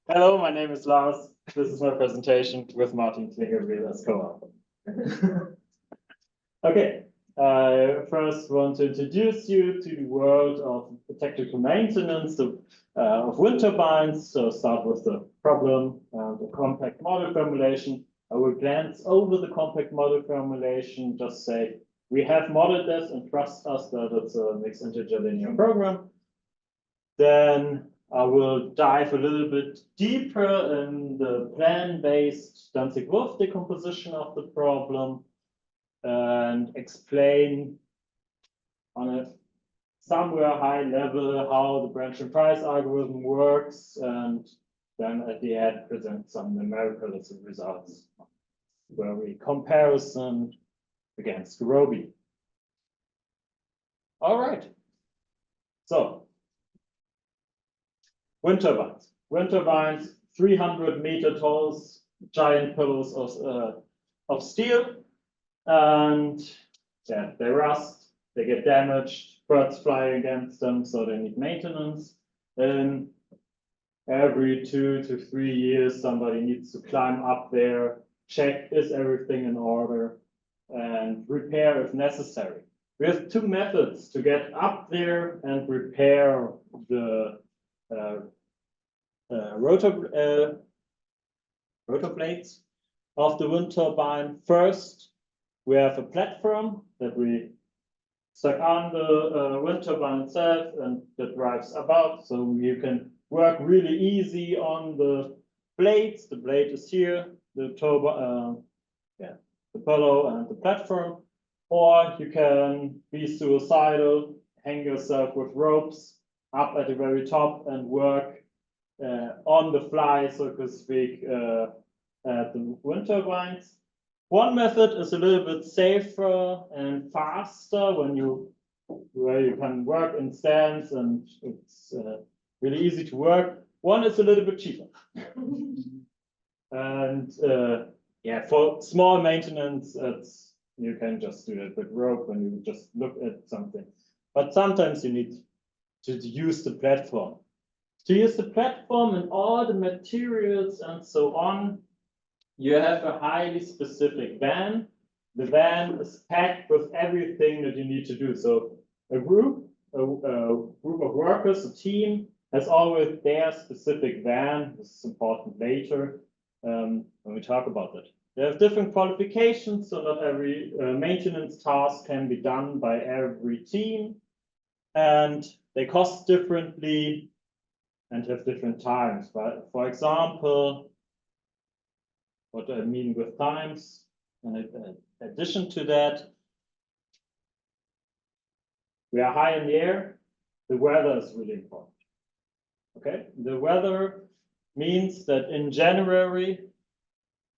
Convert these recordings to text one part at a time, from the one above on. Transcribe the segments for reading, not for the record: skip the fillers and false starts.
Hello, my name is Lars. This is my presentation with Martin Klingelbiel as co-author. Okay, I first want to introduce you to the world of technical maintenance of wind turbines. So start with the problem, the compact model formulation. I will glance over the compact model formulation, just say we have modeled this and trust us that it's a mixed integer linear program. Then I will dive a little bit deeper in the plan-based Dantzig-Wolfe decomposition of the problem and explain on a somewhere high level how the branch and price algorithm works, and then at the end present some numerical results where we comparison against Roby. All right. So wind turbines. Wind turbines, 300-meter tall, giant pillars of steel, and yeah, they rust, they get damaged, birds fly against them, so they need maintenance. And every 2 to 3 years, somebody needs to climb up there, check is everything in order, and repair if necessary. We have two methods to get up there and repair the rotor blades of the wind turbine. First, we have a platform that we stuck on the wind turbine itself and that drives about, so you can work really easy on the blades. The blade is here, the turbo, the pillow and the platform, or you can be suicidal, hang yourself with ropes up at the very top and work on the fly, so to speak, at the wind turbines. One method is a little bit safer and faster where you can work in stands and it's really easy to work. One is a little bit cheaper. And yeah, for small maintenance, you can just do it with rope when you just look at something. But sometimes you need to use the platform. To use the platform and all the materials and so on, you have a highly specific van. The van is packed with everything that you need to do. So a group of workers, a team, has always their specific van. This is important later when we talk about that. They have different qualifications, so not every maintenance task can be done by every team. And they cost differently and have different times. But for example, what I mean with times, and in addition to that, we are high in the air. The weather is really important. Okay, the weather means that in January,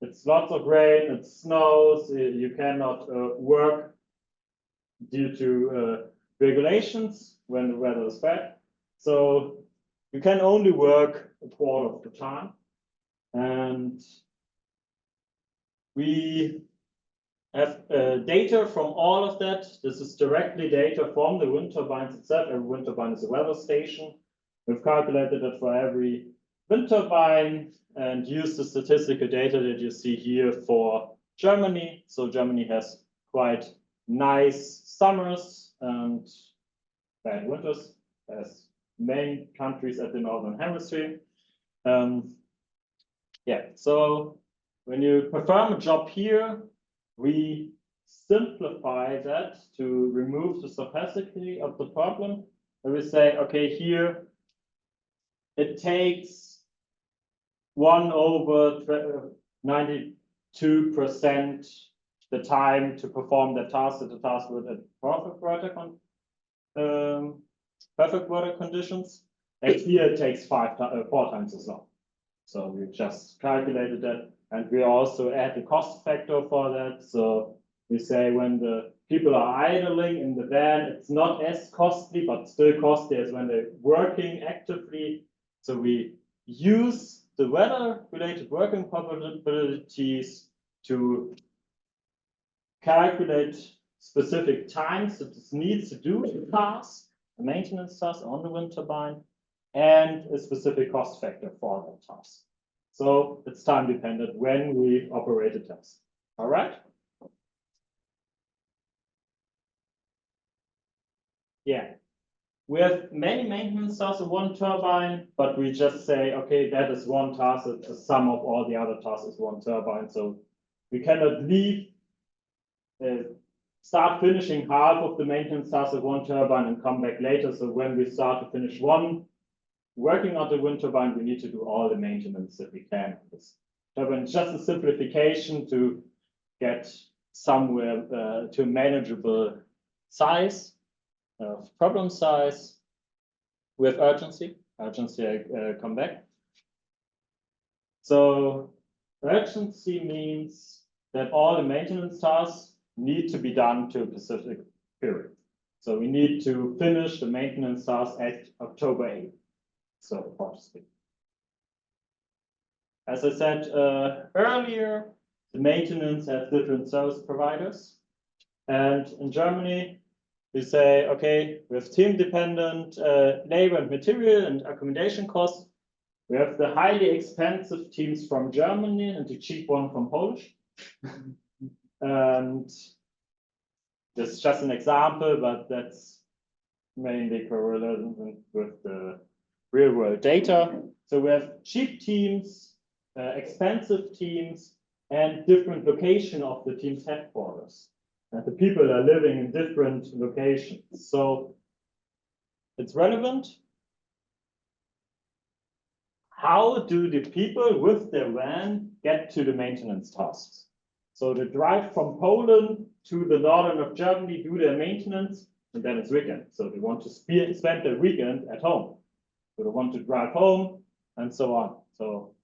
it's lots of rain, it snows, you cannot work due to regulations when the weather is bad. So you can only work a quarter of the time. And we have data from all of that. This is directly data from the wind turbines itself. Every wind turbine is a weather station. We've calculated that for every wind turbine and used the statistical data that you see here for Germany. So Germany has quite nice summers and bad winters, as many countries at the Northern Hemisphere. Yeah, so when you perform a job here, we simplify that to remove the stochasticity of the problem. And we say, okay, here it takes 1/92% the time to perform the task with perfect weather conditions. And here it takes 4 times as long. So we just calculated that, and we also add the cost factor for that. So we say when the people are idling in the van, it's not as costly, but still costly as when they're working actively. So we use the weather-related working probabilities to calculate specific times that this needs to do the task, the maintenance task on the wind turbine. and a specific cost factor for that task. So it's time dependent when we operate a test. All right? Yeah. We have many maintenance tasks of one turbine, but we just say, okay, that is one task. It's the sum of all the other tasks is one turbine. So we cannot leave, start finishing half of the maintenance tasks of one turbine and come back later. So when we start to finish one working on the wind turbine, we need to do all the maintenance that we can. This turbine is just a simplification to get somewhere to a manageable size. Problem size with urgency. I come back. So urgency means that all the maintenance tasks need to be done to a specific period. So we need to finish the maintenance task at October 8th. So to speak. As I said earlier, the maintenance has different service providers. And in Germany, we say, okay, we have team-dependent labor and material and accommodation costs. We have the highly expensive teams from Germany and the cheap one from Polish. And this is just an example, but that's mainly correlated with the real-world data. So we have cheap teams, expensive teams, and different location of the team's headquarters. And the people are living in different locations. So it's relevant. How do the people with their van get to the maintenance tasks? So they drive from Poland to the northern of Germany, do their maintenance, and then it's weekend. So they want to spend their weekend at home. So they want to drive home and so on. So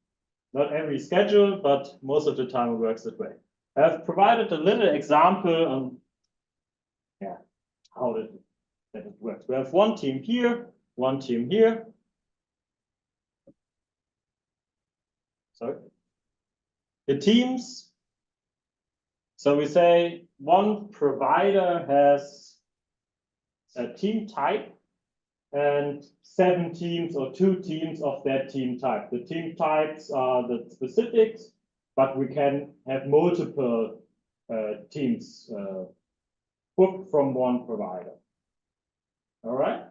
not every schedule, but most of the time it works that way. I've provided a little example on how that it works. We have one team here, one team here. Sorry. The teams. So we say one provider has a team type and 7 teams or 2 teams of that team type. The team types are the specifics, but we can have multiple teams booked from one provider. All right?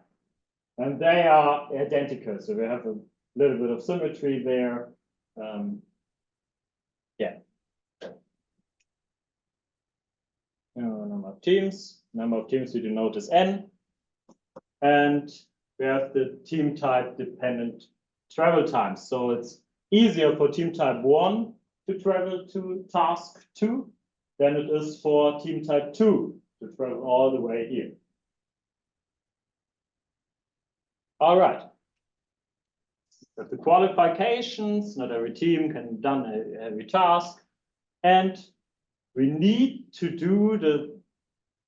And they are identical, so we have a little bit of symmetry there. Yeah. Number of teams we denote as n. And we have the team type dependent travel times. So it's easier for team type 1 to travel to task 2 than it is for team type 2 to travel all the way here. All right. But the qualifications, not every team can done every task. And we need to do the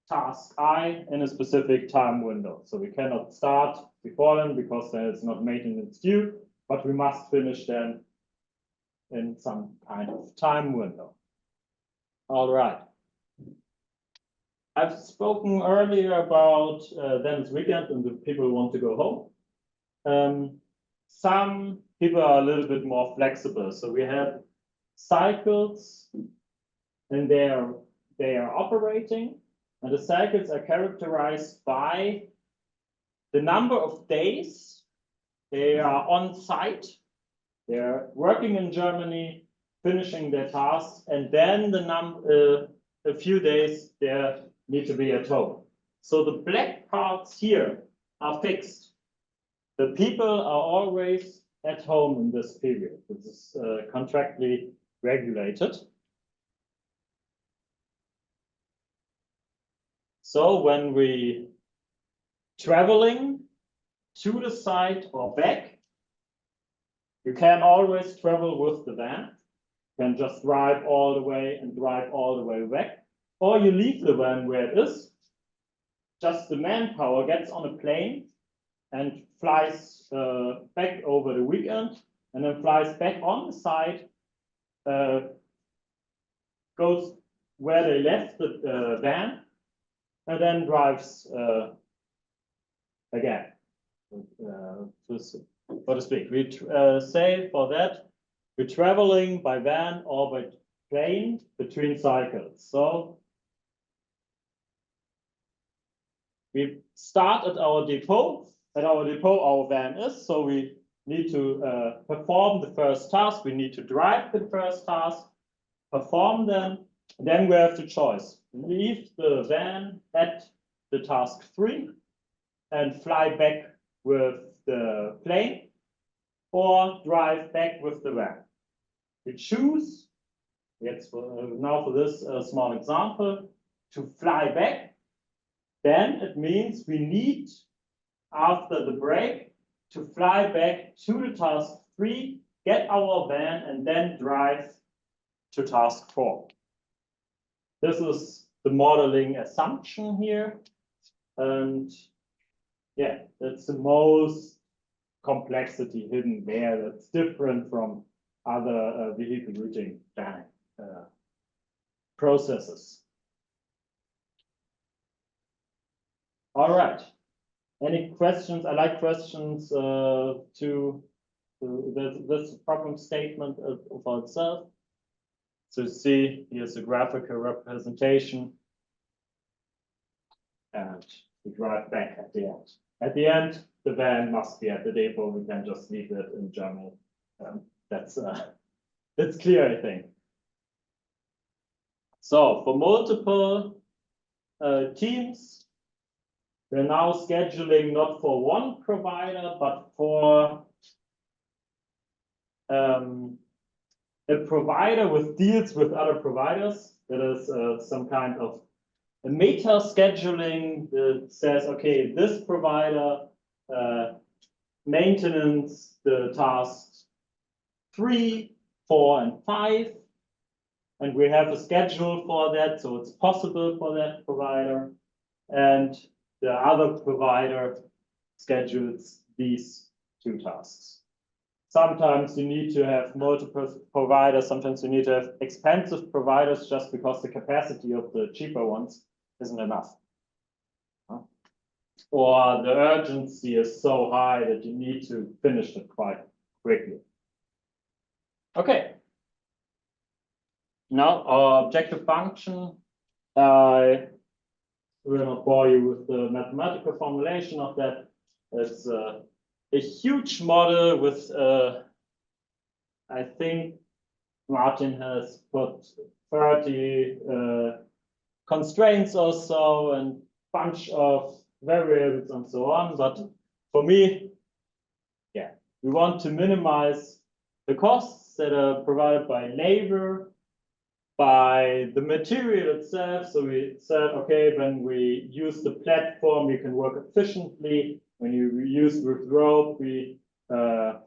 task I in a specific time window. So we cannot start before them because there is not maintenance due, but we must finish them in some kind of time window. All right. I've spoken earlier about then it's weekend and the people want to go home. Some people are a little bit more flexible. So we have cycles and they are operating, and the cycles are characterized by the number of days they are on site. They're working in Germany, finishing their tasks, and then a few days they need to be at home. So the black parts here are fixed. The people are always at home in this period. This is contractually regulated. So when we traveling to the site or back, you can always travel with the van. You can just drive all the way and drive all the way back. Or you leave the van where it is. Just the manpower gets on a plane and flies back over the weekend, and then flies back on the site, goes where they left the van, and then drives again. so to speak. We say for that, we're traveling by van or by plane between cycles. So we start at our depot. At our depot, our van is. So we need to perform the first task. We need to drive the first task, perform them. Then we have the choice. Leave the van at the task 3 and fly back with the plane, or drive back with the van. We choose, now for this small example, to fly back. Then it means we need, after the break, to fly back to the task 3, get our van, and then drive to task 4. This is the modeling assumption here. And yeah, that's the most complexity hidden there. That's different from other vehicle routing planning processes. All right. Any questions? I like questions to this problem statement of itself. So see, here's a graphical representation. And we drive back at the end. At the end, the van must be at the depot. We can just leave it in Germany. That's clear, I think. So for multiple teams, we're now scheduling not for one provider, but for a provider with deals with other providers. That is some kind of a meta scheduling that says, okay, this provider maintenance the tasks 3, 4, and 5, and we have a schedule for that, so it's possible for that provider, and the other provider schedules these 2 tasks. Sometimes you need to have multiple providers, sometimes you need to have expensive providers just because the capacity of the cheaper ones isn't enough. Or the urgency is so high that you need to finish it quite quickly. Okay. Now our objective function, I will not bore you with the mathematical formulation of that. It's a huge model with, I think Martin has put 30 constraints or so and bunch of variables and so on. But for me, yeah, we want to minimize the costs that are provided by labor, by the material itself. So we said, okay, when we use the platform, you can work efficiently. When you use with rope, we have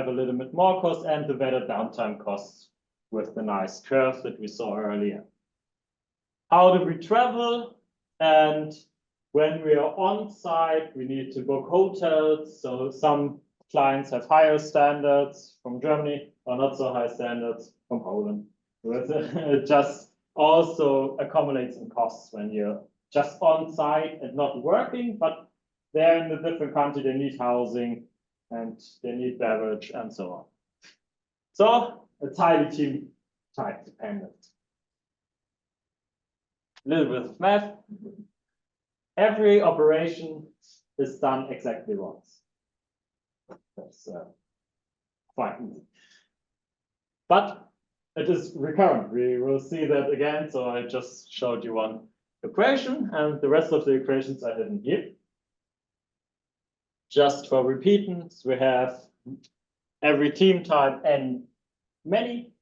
a little bit more cost, and the better downtime costs with the nice curve that we saw earlier. How do we travel? And when we are on site, we need to book hotels. So some clients have higher standards from Germany, or not so high standards from Poland. It just also accumulates in costs when you're just on site and not working, but they're in a different country, they need housing and they need beverage and so on. So it's highly team type dependent. A little bit of math. Every operation is done exactly once. That's quite easy. But it is recurrent. We will see that again. So I just showed you one equation, and the rest of the equations I didn't give. Just for repeatance, we have every team type and many.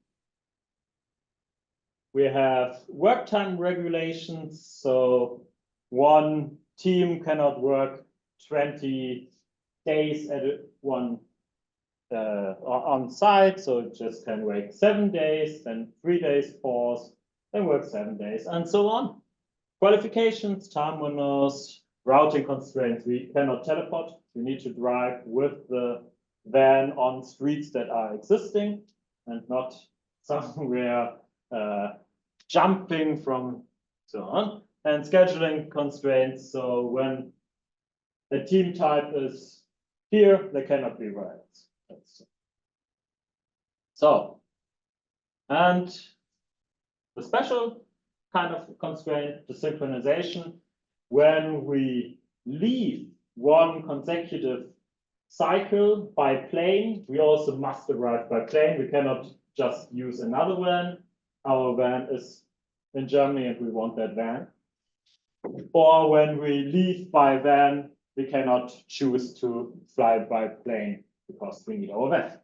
We have work time regulations. So one team cannot work 20 days at one on site, so it just can work 7 days, then 3 days pause, then work 7 days, and so on. Qualifications, time windows, routing constraints. We cannot teleport. We need to drive with the van on streets that are existing and not somewhere jumping from so on. And scheduling constraints. So when a team type is Here, they cannot be variables. So, and the special kind of constraint, the synchronization, when we leave one consecutive cycle by plane, we also must arrive by plane. We cannot just use another van. Our van is in Germany and we want that van. Or when we leave by van, we cannot choose to fly by plane because we need our van.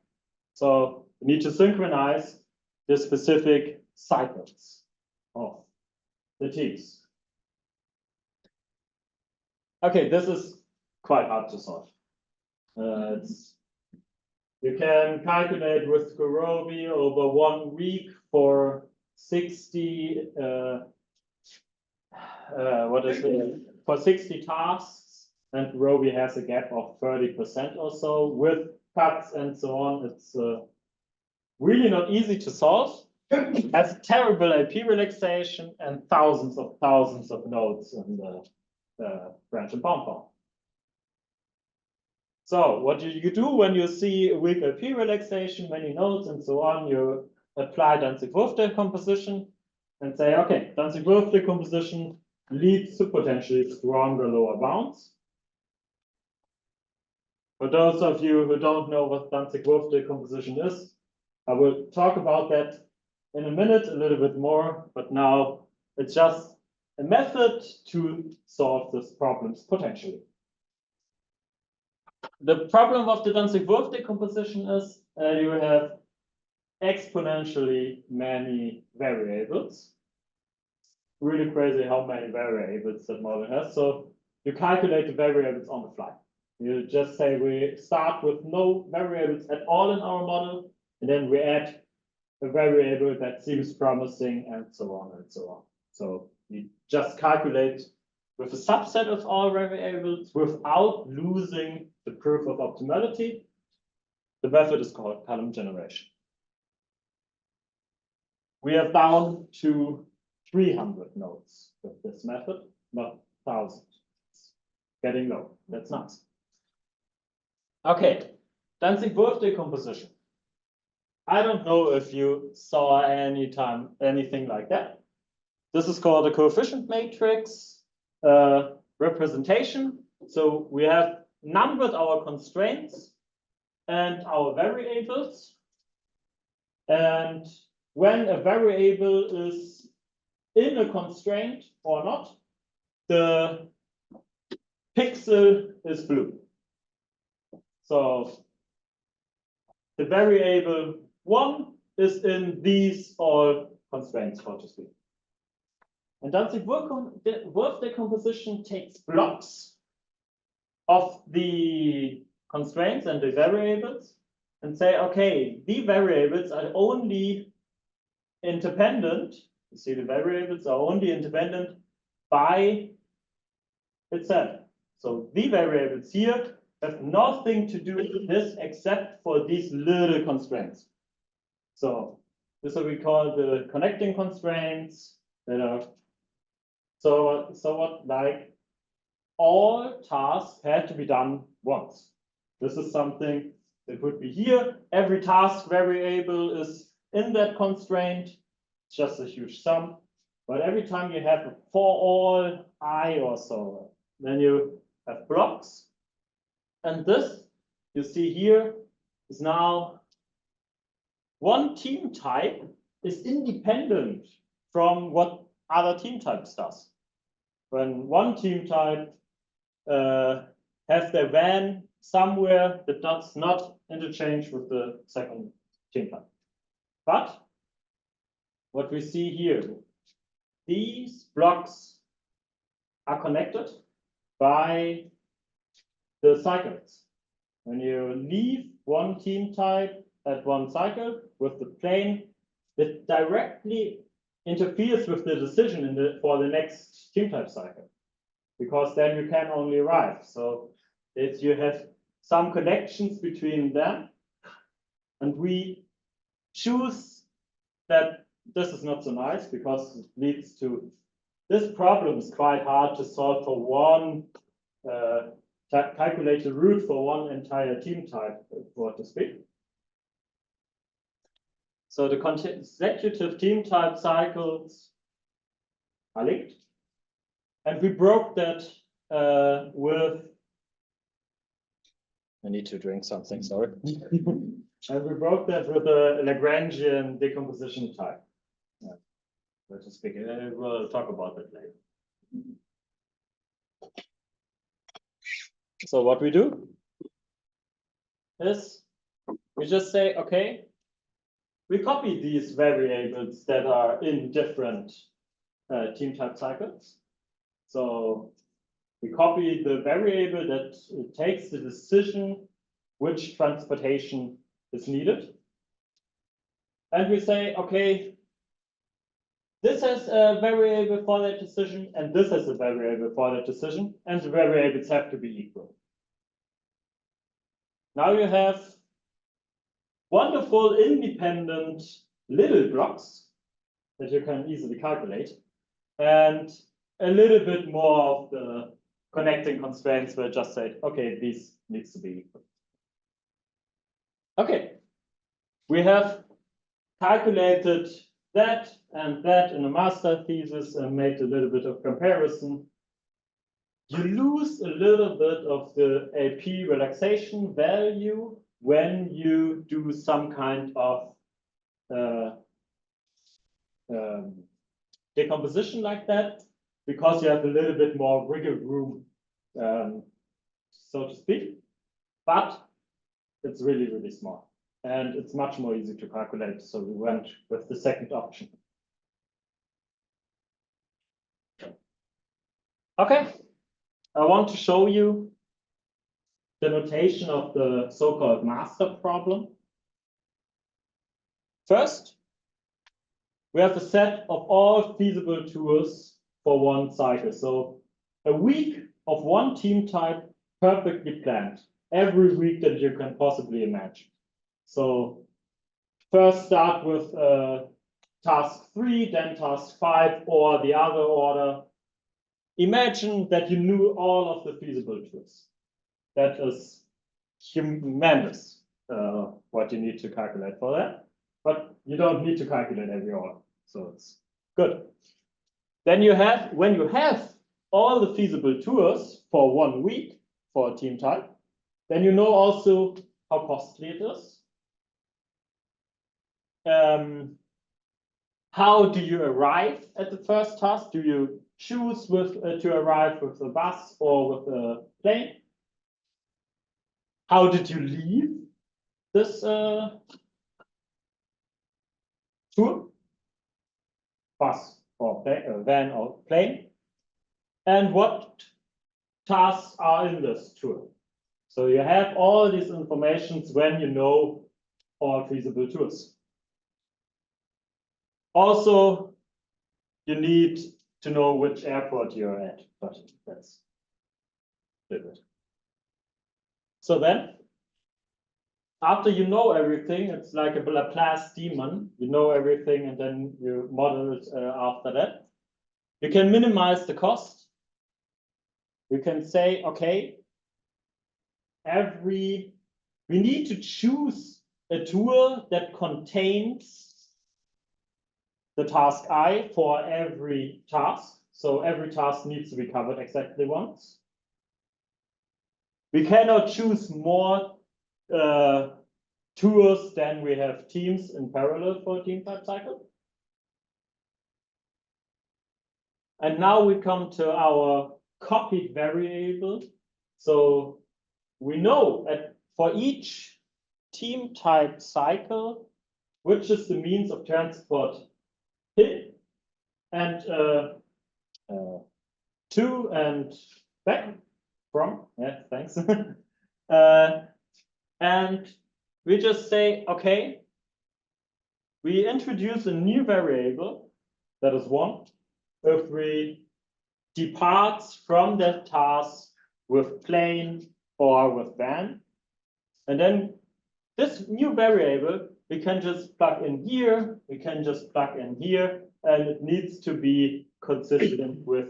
So we need to synchronize the specific cycles of the teams. Okay, this is quite hard to solve. You can calculate with Gurobi over 1 week for 60 for 60 tasks, and Gurobi has a gap of 30% or so with cuts and so on. It's really not easy to solve. It has terrible IP relaxation and thousands of nodes in the branch and bound form. So what do you do when you see a weak IP relaxation, many nodes and so on? You apply Dantzig-Wolfe decomposition and say, okay, Dantzig-Wolfe decomposition leads to potentially stronger lower bounds. For those of you who don't know what Dantzig-Wolfe decomposition is, I will talk about that in a minute a little bit more, but now it's just a method to solve these problems potentially. The problem of the Dantzig-Wolfe decomposition is you have exponentially many variables. Really crazy how many variables that model has. So you calculate the variables on the fly. You just say we start with no variables at all in our model, and then we add a variable that seems promising and so on and so on. So you just calculate with a subset of all variables without losing the proof of optimality. The method is called column generation. We are down to 300 nodes with this method, not 1,000. It's getting low. That's nice. Okay, Dantzig-Wolfe decomposition. I don't know if you saw anything like that. This is called a coefficient matrix representation. So we have numbered our constraints and our variables. And when a variable is in a constraint or not, the pixel is blue. So the variable 1 is in these all constraints, so to speak. And Dantzig-Wolfe decomposition takes blocks of the constraints and the variables and say, okay, the variables are only independent. You see, the variables are only independent by itself. So the variables here have nothing to do with this except for these little constraints. So this is what we call the connecting constraints that are so what, like all tasks had to be done once. This is something that would be here. Every task variable is in that constraint. It's just a huge sum. But every time you have a for all I or so, then you have blocks. And this, you see here, is now one team type is independent from what other team types does. When one team type has their van somewhere that does not interchange with the second team type. But what we see here, these blocks are connected by the cycles. When you leave one team type at one cycle with the plane, it directly interferes with the decision for the next team type cycle, because then you can only arrive. So you have some connections between them, and we choose that this is not so nice because it leads to this problem is quite hard to solve for one calculate the root for one entire team type, so to speak. So the consecutive team type cycles are linked. And we broke that with, I need to drink something, sorry. And we broke that with a Lagrangian decomposition type. Yeah. Let's just speak. We'll talk about that later. So what we do is we just say, okay, we copy these variables that are in different team type cycles. So we copy the variable that takes the decision which transportation is needed. And we say, okay, this has a variable for that decision, and this has a variable for that decision, and the variables have to be equal. Now you have wonderful independent little blocks that you can easily calculate, and a little bit more of the connecting constraints where just say, okay, this needs to be equal. Okay, we have calculated that and that in a master thesis and made a little bit of comparison. You lose a little bit of the AP relaxation value when you do some kind of decomposition like that, because you have a little bit more wiggle room, so to speak. But it's really, really small. And it's much more easy to calculate. So we went with the second option. Okay, I want to show you the notation of the so-called master problem. First, we have a set of all feasible tours for one cycle. So a week of one team type perfectly planned, every week that you can possibly imagine. So first start with task 3, then task 5, or the other order. Imagine that you knew all of the feasible tours. That is tremendous, what you need to calculate for that. But you don't need to calculate every order, so it's good. Then you have, when you have all the feasible tours for 1 week for a team type, then you know also how costly it is. How do you arrive at the first task? Do you choose to arrive with a bus or with a plane? How did you leave this tour? Bus or van or plane? And what tasks are in this tour? So you have all these informations when you know all feasible tours. Also, you need to know which airport you're at, but that's it. So then, after you know everything, it's like a Laplace demon. You know everything, and then you model it after that. You can minimize the cost. You can say, okay, we need to choose a tour that contains the task I for every task. So every task needs to be covered exactly once. We cannot choose more tours than we have teams in parallel for a team type cycle. And now we come to our copied variable. So we know that for each team type cycle, which is the means of transport in and to and back from, yeah, thanks. And we just say, okay, we introduce a new variable that is 1 if we depart from that task with plane or with van. And then this new variable, we can just plug in here, we can just plug in here, and it needs to be consistent with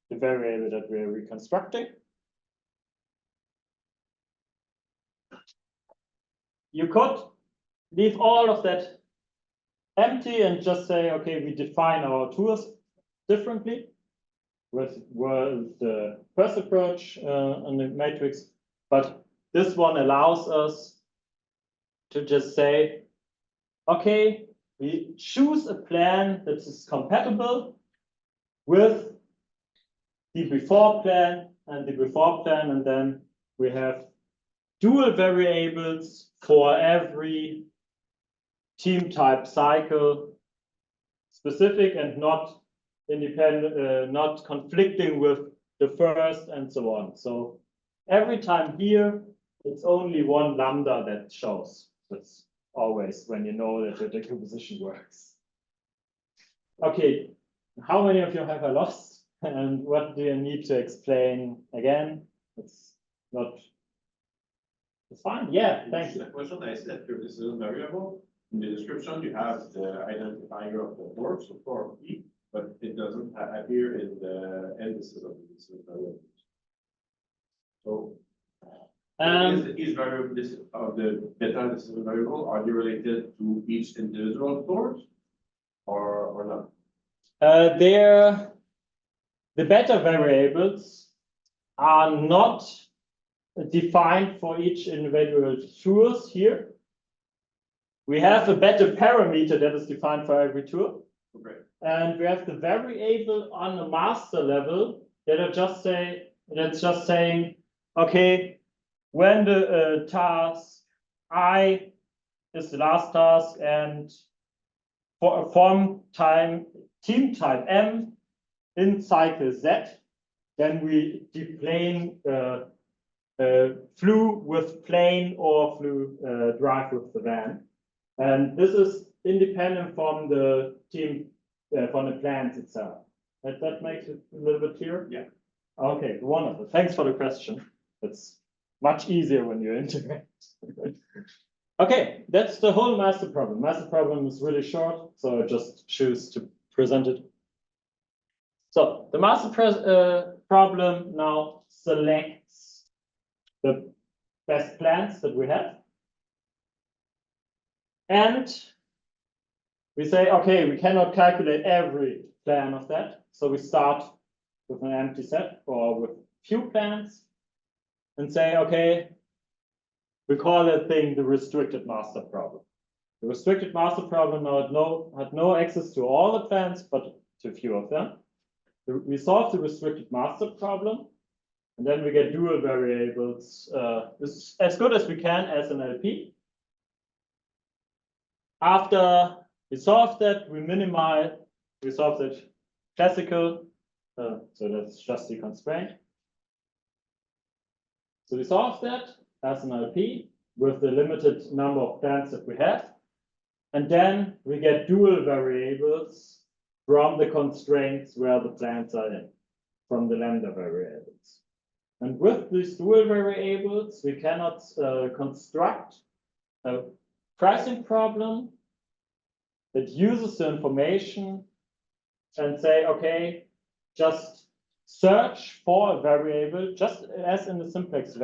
the variable that we're reconstructing. you could leave all of that empty and just say, okay, we define our tours differently with the first approach on the matrix. But this one allows us to just say, okay, we choose a plan that is compatible with the before plan and the before plan, and then we have dual variables for every team type cycle, specific and not independent, not conflicting with the first and so on. So every time here, it's only one lambda that shows. That's always when you know that the decomposition works. Okay, how many of you have I lost? And what do you need to explain again? It's not. It's fine. Yeah, thank you. The question I said here, this is a variable. In the description, you have the identifier of the torque, so torque E, but it doesn't appear in the indices of this variable. So, is variable this of the beta decision variable, are they related to each individual torque or not? The beta variables are not defined for each individual tours here. We have a beta parameter that is defined for every tour. Okay. And we have the variable on the master level that are just saying, okay, when the task I is the last task and for a team type M in cycle Z, then we deplane flew with plane or flew drive with the van. And this is independent from the team, from the plans itself. That makes it a little bit clearer? Yeah. Okay, wonderful. Thanks for the question. It's much easier when you integrate. Okay, that's the whole master problem. Master problem is really short, so I just choose to present it. So the master problem now selects the best plans that we have. And we say, okay, we cannot calculate every plan of that. So we start with an empty set or with few plans and say, okay, we call that thing the restricted master problem. The restricted master problem now had no access to all the plans, but to a few of them. We solve the restricted master problem, and then we get dual variables as good as we can as an LP. After we solve that, we solve that classical, so that's just the constraint. So we solve that as an LP with the limited number of plans that we have. And then we get dual variables from the constraints where the plans are in, from the lambda variables. And with these dual variables, we cannot construct a pricing problem that uses the information and say, okay, just search for a variable, just as in the simplex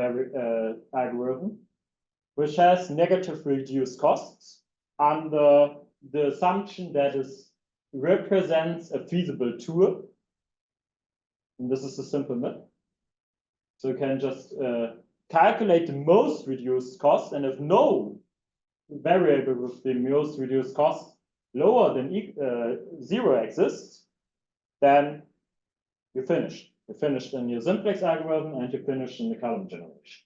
algorithm, which has negative reduced costs under the assumption that it represents a feasible tour. And this is a simple myth. So you can just calculate the most reduced cost, and if no variable with the most reduced cost lower than 0 exists, then you're finished. You're finished in your simplex algorithm and you're finished in the column generation.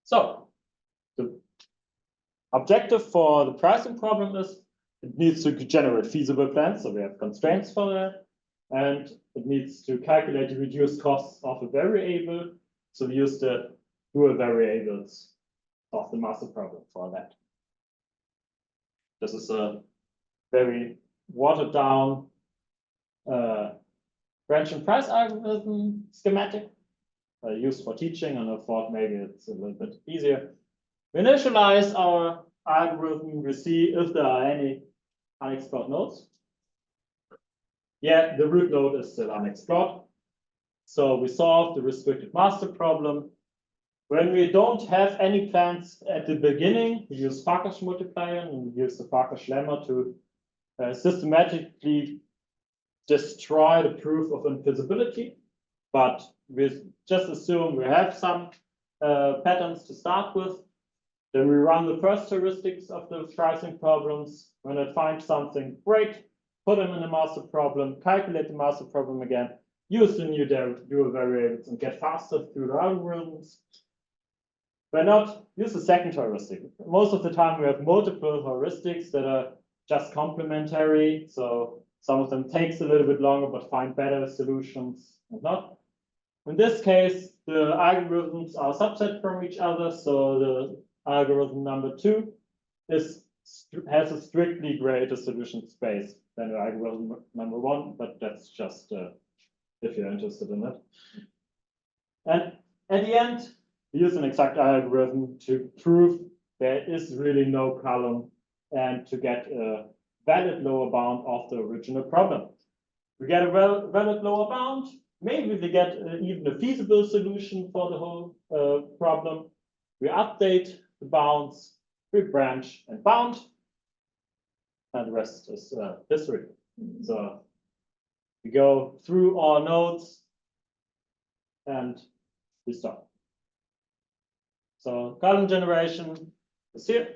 So the objective for the pricing problem is it needs to generate feasible plans, so we have constraints for that, and it needs to calculate the reduced costs of a variable, so we use the dual variables of the master problem for that. This is a very watered down branch and price algorithm schematic used for teaching, and I thought maybe it's a little bit easier. We initialize our algorithm, we see if there are any unexplored nodes. Yeah, the root node is still unexplored. So we solve the restricted master problem. When we don't have any plans at the beginning, we use Farkas multiplier and we use the Farkas lemma to systematically destroy the proof of infeasibility. But we just assume we have some patterns to start with. Then we run the first heuristics of the pricing problems. When I find something, great, put them in the master problem, calculate the master problem again, use the new dual variables and get faster through the algorithms. Why not use the second heuristic? Most of the time we have multiple heuristics that are just complementary. So some of them takes a little bit longer, but find better solutions or not. In this case, the algorithms are subset from each other. So the algorithm number 2 has a strictly greater solution space than the algorithm number 1, but that's just if you're interested in it. And at the end, we use an exact algorithm to prove there is really no column and to get a valid lower bound of the original problem. We get a valid lower bound. Maybe we get even a feasible solution for the whole problem. We update the bounds, we branch and bound, and the rest is history. So we go through our nodes and we stop. So column generation is here,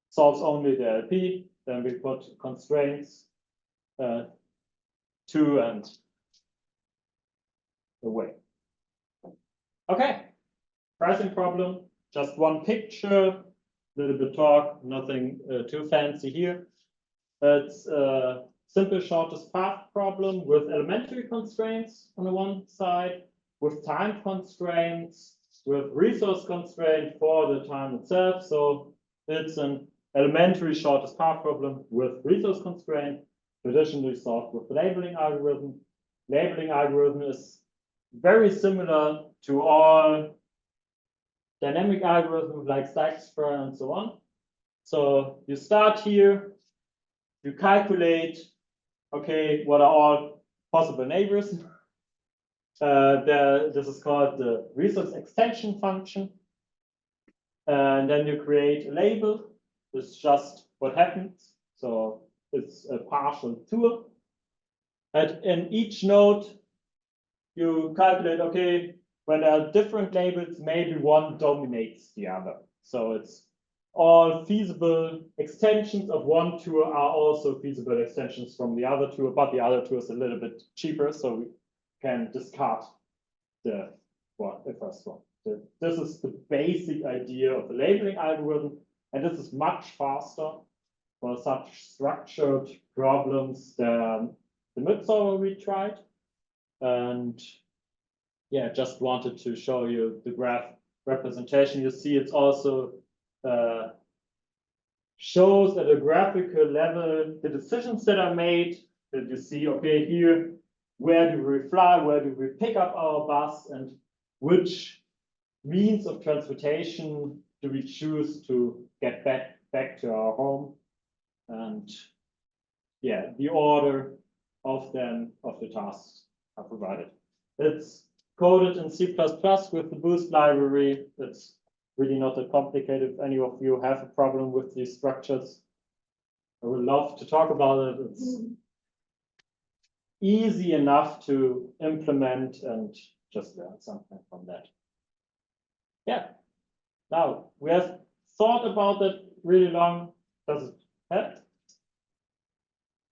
solves only the LP. Then we put constraints to and away. Okay, pricing problem, just one picture, little bit talk, nothing too fancy here. It's a simple shortest path problem with elementary constraints on the one side, with time constraints, with resource constraint for the time itself. So it's an elementary shortest path problem with resource constraint, traditionally solved with the labeling algorithm. Labeling algorithm is very similar to all dynamic algorithms like Dijkstra and so on. So you start here, you calculate, okay, what are all possible neighbors? This is called the resource extension function. And then you create a label. It's just what happens. So it's a partial tour. And in each node, you calculate, okay, when there are different labels, maybe one dominates the other. So it's all feasible extensions of one tour are also feasible extensions from the other tour, but the other tour is a little bit cheaper, so we can discard the first one. So this is the basic idea of the labeling algorithm, and this is much faster for such structured problems than the mid-solver we tried. And yeah, just wanted to show you the graph representation. You see it's also shows at a graphical level the decisions that are made, that you see, okay, here, where do we fly, where do we pick up our bus, and which means of transportation do we choose to get back to our home. And yeah, the order of them, of the tasks are provided. It's coded in C++ with the Boost library. It's really not that complicated. If any of you have a problem with these structures, I would love to talk about it. It's easy enough to implement and just learn something from that. Yeah. Now, we have thought about that really long. Does it help?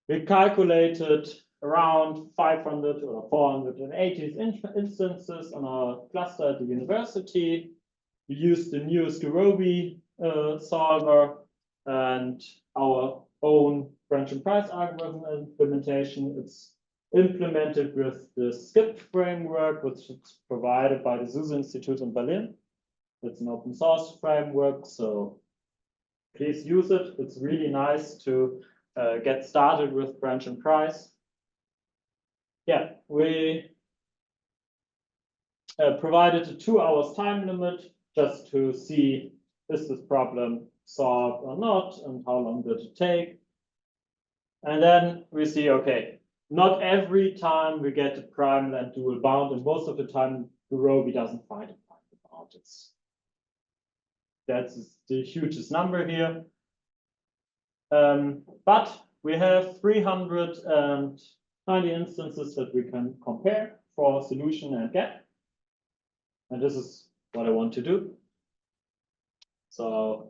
We calculated around 500 or 480 instances on our cluster at the university. We used the newest GERAD solver and our own branch and price algorithm implementation. It's implemented with the SCIP framework, which is provided by the SUSE Institute in Berlin. It's an open source framework, so please use it. It's really nice to get started with branch and price. Yeah, we provided a 2 hours time limit just to see, is this problem solved or not, and how long did it take? And then we see, okay, not every time we get a primal and dual bound, and most of the time, GERAD doesn't find a primal bound. It's That's the hugest number here. But we have 390 instances that we can compare for solution and gap. And this is what I want to do. So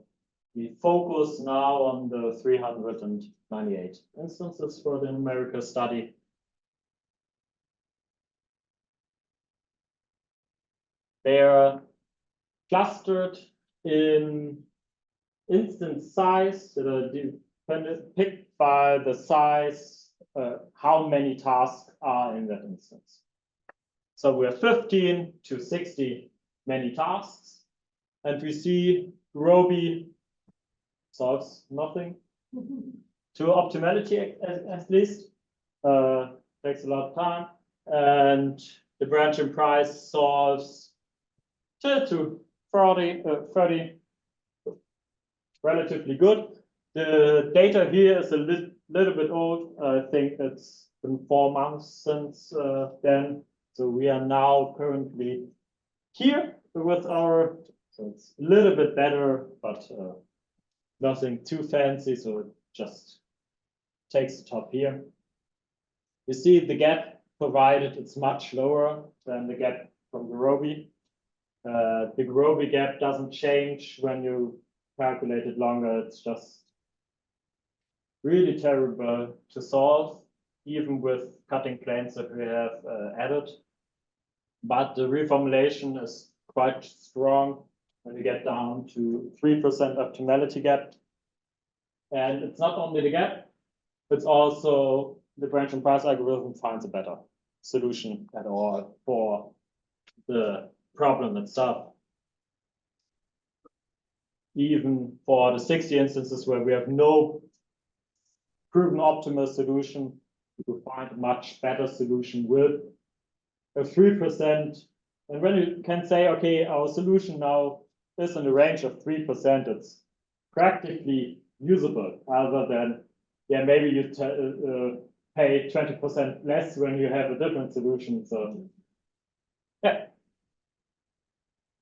we focus now on the 398 instances for the numerical study. They are clustered in instance size that are picked by the size, how many tasks are in that instance. So we have 15 to 60 many tasks, and we see Roby solves nothing to optimality at least. Takes a lot of time, and the branch in price solves to 30, relatively good. The data here is a little bit old. I think it's been 4 months since then. So we are now currently here with our, so it's a little bit better, but nothing too fancy. So it just takes the top here. You see the gap provided, it's much lower than the gap from the Roby. The Roby gap doesn't change when you calculate it longer. It's just really terrible to solve, even with cutting planes that we have added. But the reformulation is quite strong when you get down to 3% optimality gap. And it's not only the gap, it's also the branch and price algorithm finds a better solution at all for the problem itself. Even for the 60 instances where we have no proven optimal solution, we find a much better solution with a 3%. And when you can say, okay, our solution now is in the range of 3%, it's practically usable, other than, yeah, maybe you pay 20% less when you have a different solution. So, yeah.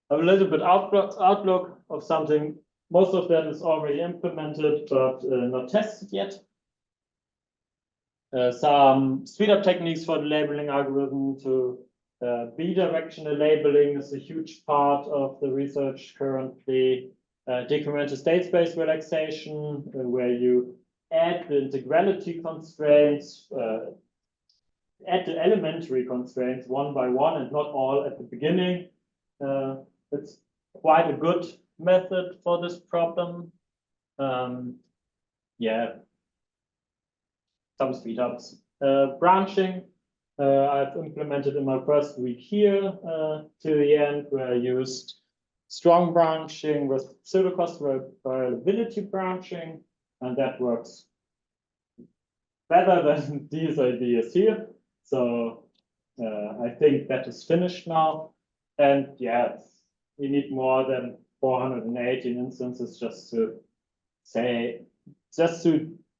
A little bit outlook of something. Most of that is already implemented, but not tested yet. Some speed up techniques for the labeling algorithm to bidirectional labeling is a huge part of the research currently. Decremental state space relaxation, where you add the integrality constraints, add the elementary constraints one by one and not all at the beginning. It's quite a good method for this problem. Yeah, some speed ups. Branching, I've implemented in my first week here to the end, where I used strong branching with pseudo-cost variability branching, and that works better than these ideas here. So I think that is finished now. And yeah, we need more than 418 instances just to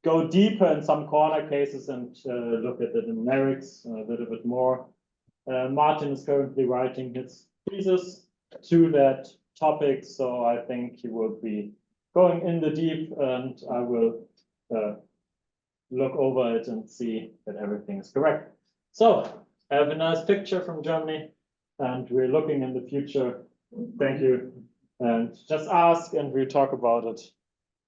go deeper in some corner cases and look at the numerics a little bit more. Martin is currently writing his thesis to that topic, so I think he will be going in the deep, and I will look over it and see that everything is correct. So I have a nice picture from Germany, and we're looking in the future. Thank you, and just ask and we'll talk about it.